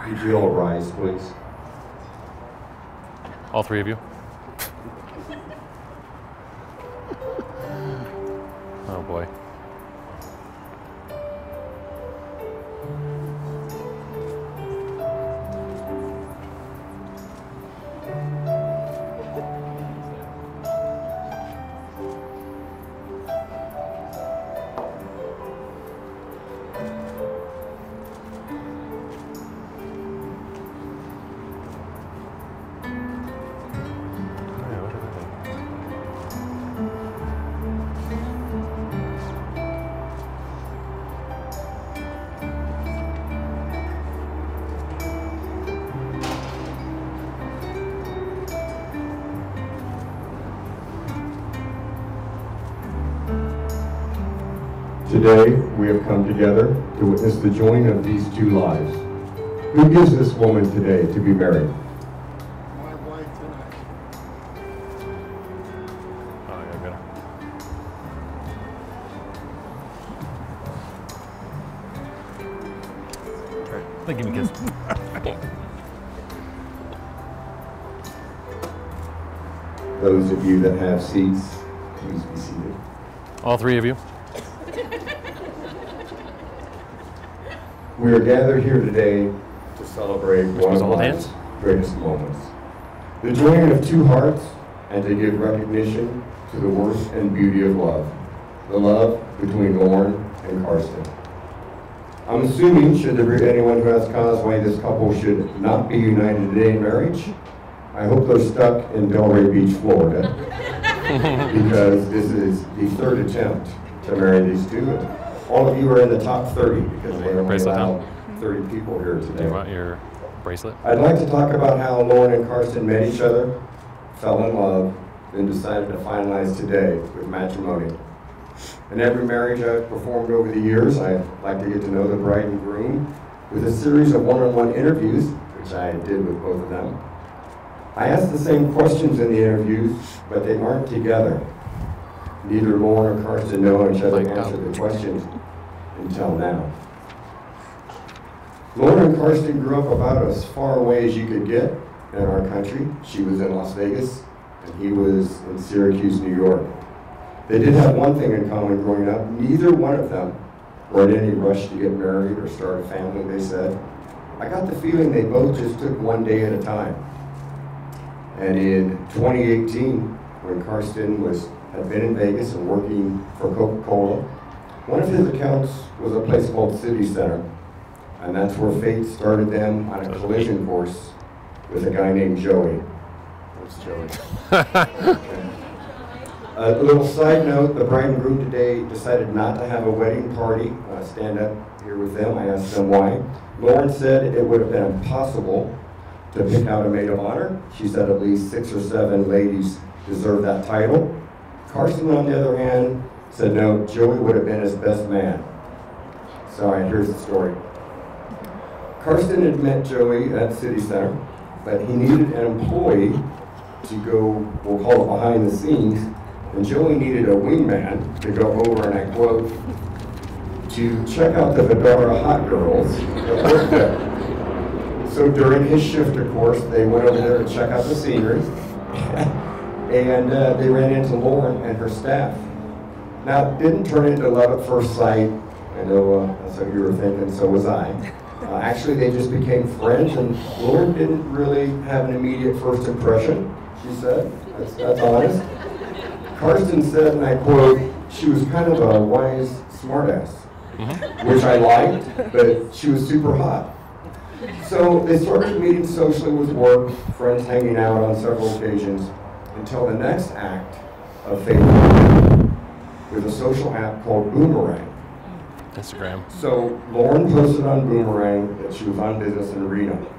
Would you all rise, please? All three of you? Oh boy. Today, we have come together to witness the joining of these two lives. Who gives this woman today to be married? My wife tonight. Oh, yeah, good. All right, give me a kiss. Those of you that have seats, please be seated. All three of you? We are gathered here today to celebrate one of life's greatest moments. The joining of two hearts and to give recognition to the worth and beauty of love. The love between Lauren and Carsten. I'm assuming, should there be anyone who has cause why this couple should not be united today in marriage, I hope they're stuck in Delray Beach, Florida, because this is the third attempt to marry these two. All of you are in the top 30 because they only allow 30 people here today. Do you want your bracelet? I'd like to talk about how Lauren and Carsten met each other, fell in love, then decided to finalize today with matrimony. In every marriage I've performed over the years, I like to get to know the bride and groom with a series of one-on-one interviews, which I did with both of them. I asked the same questions in the interviews, but they aren't together. Neither Lauren or Carsten know each other answer the questions until now. Lauren and Carsten grew up about as far away as you could get in our country. She was in Las Vegas, and he was in Syracuse, New York. They did have one thing in common growing up. Neither one of them were in any rush to get married or start a family, they said. I got the feeling they both just took one day at a time. And in 2018, when Carsten had been in Vegas and working for Coca-Cola, one of his accounts was a place called City Center, and that's where fate started them on a collision course with a guy named Joey. What's Joey? Okay. A little side note, the bride and groom today decided not to have a wedding party. Stand up here with them. I asked them why. Lauren said it would have been impossible to pick out a maid of honor. She said at least 6 or 7 ladies deserve that title. Carsten, on the other hand, said no, Joey would have been his best man. So all right, here's the story. Carsten had met Joey at City Center, but he needed an employee to go, we'll call it behind the scenes, and Joey needed a wingman to go over, and I quote, to check out the Vidara hot girls that worked there. So during his shift, of course, they went over there to check out the scenery, and they ran into Lauren and her staff. Now, it didn't turn into love at first sight. I know that's what you were thinking, so was I. Actually, they just became friends, and Lauren didn't really have an immediate first impression, she said. That's honest. Carsten said, and I quote, she was kind of a wise smartass, which I liked, but she was super hot. So they started meeting socially with work, friends hanging out on several occasions, until the next act of faith with a social app called Boomerang. Instagram. So Lauren posted on Boomerang that she was on business in Reno.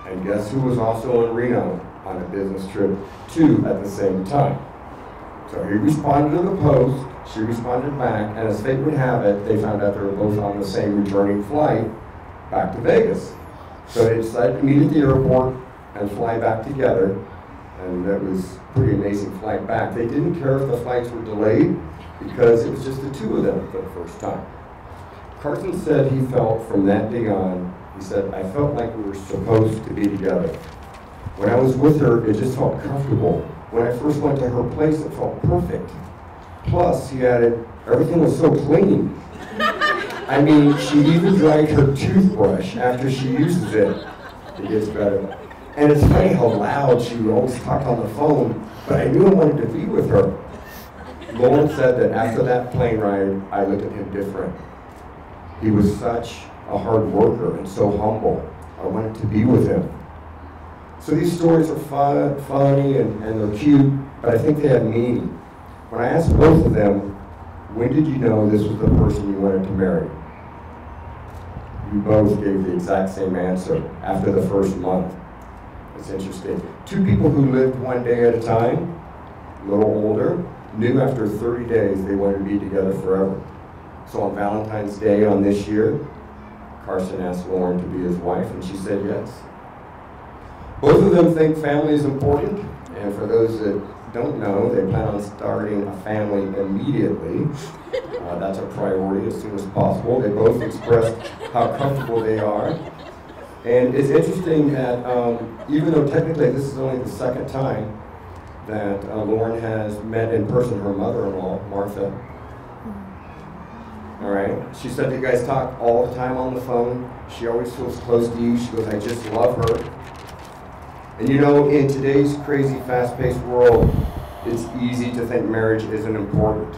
And guess who was also in Reno on a business trip too at the same time? So he responded to the post, she responded back, and as fate would have it, they found out they were both on the same returning flight back to Vegas. So they decided to meet at the airport and fly back together, and that was a pretty amazing flight back. They didn't care if the flights were delayed because it was just the two of them for the first time. Carsten said he felt from that day on He said, I felt like we were supposed to be together. When I was with her, it just felt comfortable. When I first went to her place, it felt perfect. Plus, he added, everything was so clean. I mean, she even dried her toothbrush after she uses it. It gets better. And it's funny how loud she would always talk on the phone, but I knew I wanted to be with her. Lauren said that after that plane ride, I looked at him different. He was such a hard worker and so humble. I wanted to be with him. So these stories are funny and they're cute, but I think they have meaning. When I asked both of them, when did you know this was the person you wanted to marry? You both gave the exact same answer, after the first month. It's interesting. Two people who lived one day at a time, a little older, knew after 30 days they wanted to be together forever. So on Valentine's Day on this year, Carsten asked Lauren to be his wife, and she said yes. Both of them think family is important, and for those that don't know, they plan on starting a family immediately. That's a priority as soon as possible. They both expressed how comfortable they are. And it's interesting that even though technically this is only the second time that Lauren has met in person her mother-in-law, Martha. All right. She said you guys talk all the time on the phone. She always feels close to you. She goes, I just love her. And you know, in today's crazy, fast-paced world, it's easy to think marriage isn't important.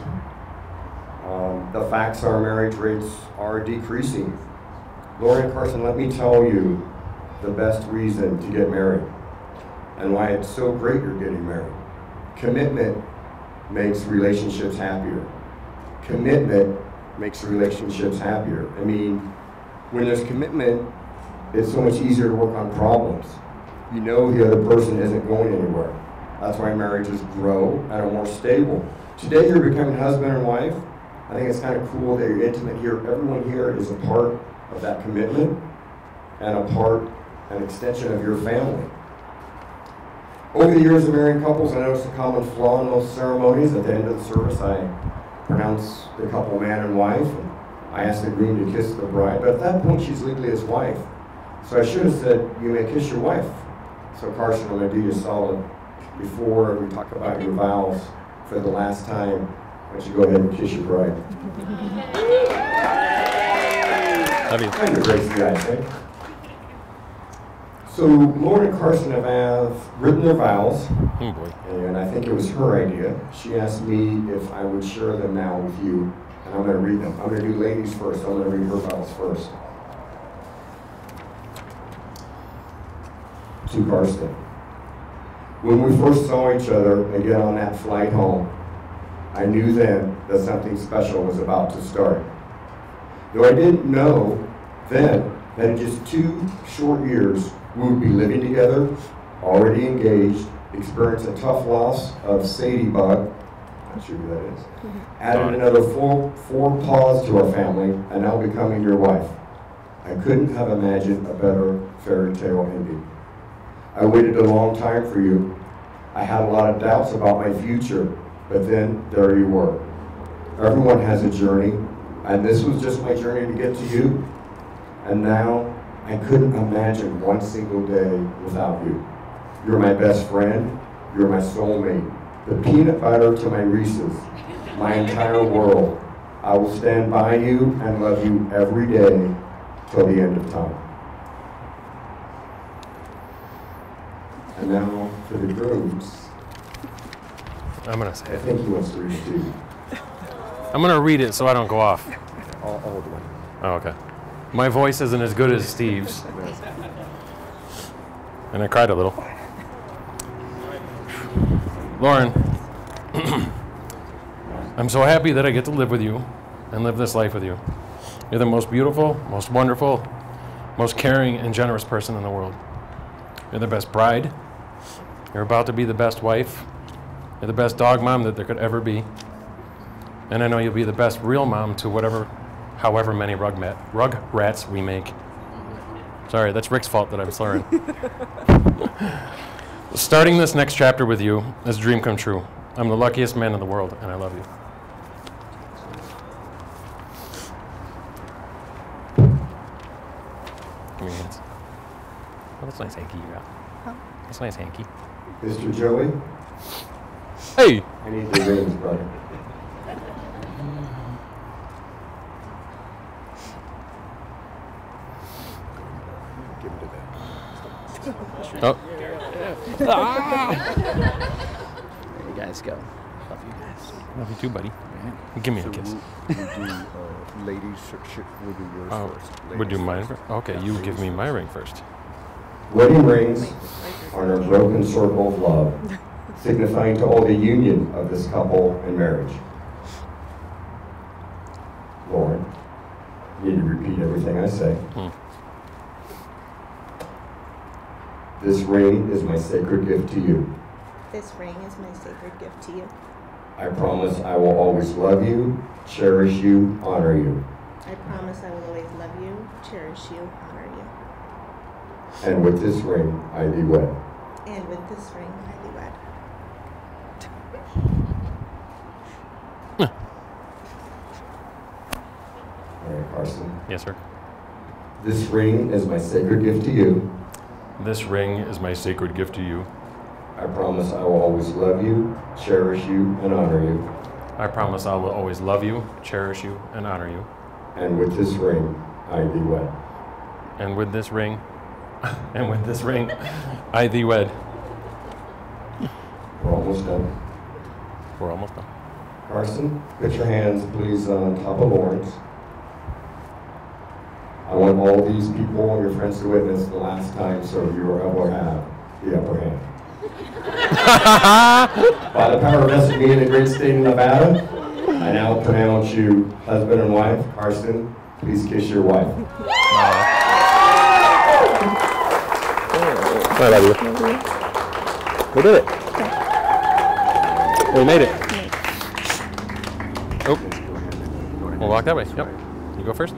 The facts are marriage rates are decreasing. Lauren and Carsten, let me tell you the best reason to get married and why it's so great you're getting married. Commitment makes relationships happier. Commitment makes relationships happier. I mean, when there's commitment, it's so much easier to work on problems. You know the other person isn't going anywhere. That's why marriages grow and are more stable. Today you're becoming husband and wife. I think it's kind of cool that you're intimate here. Everyone here is a part of that commitment and an extension of your family. Over the years of marrying couples, I noticed a common flaw in most ceremonies. At the end of the service, I pronounce the couple man and wife. And I ask the groom to kiss the bride, but at that point she's legally his wife. So I should have said, you may kiss your wife. So Carsten, I'm going to do you a solid. Before we talk about your vows for the last time, why don't you go ahead and kiss your bride. Love you. Kind of grace the guys, right? So Lauren and Carsten have written their vows, Oh boy. and I think it was her idea. She asked me if I would share them now with you, and I'm going to read them. I'm going to do ladies first. I'm going to read her vows first. To Carsten. When we first saw each other again on that flight home, I knew then that something special was about to start. Though I didn't know then that in just 2 short years we would be living together, already engaged, experience a tough loss of Sadie Bug, not sure who that is, added another 4 paws to our family, and now becoming your wife. I couldn't have imagined a better fairy tale ending. I waited a long time for you. I had a lot of doubts about my future, but then there you were. Everyone has a journey, and this was just my journey to get to you. And now I couldn't imagine one single day without you. You're my best friend, you're my soulmate, the peanut butter to my Reese's, my entire world. I will stand by you and love you every day till the end of time. And now for the grooms. I'm gonna say I it. think he wants to read it too. I'm gonna read it so I don't go off. All the way. Oh, okay. My voice isn't as good as Steve's. And I cried a little. Lauren, I'm so happy that I get to live with you and live this life with you. You're the most beautiful, most wonderful, most caring and generous person in the world. You're the best bride. You're about to be the best wife. You're the best dog mom that there could ever be. And I know you'll be the best real mom to however many rug rats we make. Sorry, that's Rick's fault that I'm slurring. Starting this next chapter with you is a dream come true. I'm the luckiest man in the world, and I love you. Give me hands. Oh, that's a nice hanky you got. Huh? That's a nice hanky. Mr. Joey, Hey! I need the rings, brother. Oh. There you guys go. Love you guys. Love you too, buddy. Give me a kiss. We'll do ladies, we'll do yours Oh, first. we'll do Ladies mine first. first? Okay, you give me my ring first. Wedding rings are a broken circle of love, signifying to all the union of this couple in marriage. Lauren, you need to repeat everything I say. This ring is my sacred gift to you. This ring is my sacred gift to you. I promise I will always love you, cherish you, honor you. I promise I will always love you, cherish you, honor you. And with this ring, I thee wed. And with this ring, I thee wed. All right, Carsten. Yes, sir. This ring is my sacred gift to you. This ring is my sacred gift to you. I promise I will always love you, cherish you, and honor you. I promise I will always love you, cherish you, and honor you. And with this ring, I thee wed. And with this ring, I thee wed. We're almost done. We're almost done. Carsten, put your hands, please, on top of Lauren's. I want all these people and your friends to witness the last time, so you will have the upper hand. By the power vested in me in the great state of Nevada, I now pronounce you husband and wife. Carsten, please kiss your wife. I love you. We did it. We made it. Oh. We'll walk that way. Yep. You go first?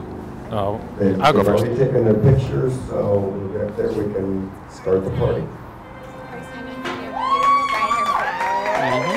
Oh, I'll go first. They've already taken their pictures, so when we get up there, we can start the party. Carson, your beautiful bride or flower.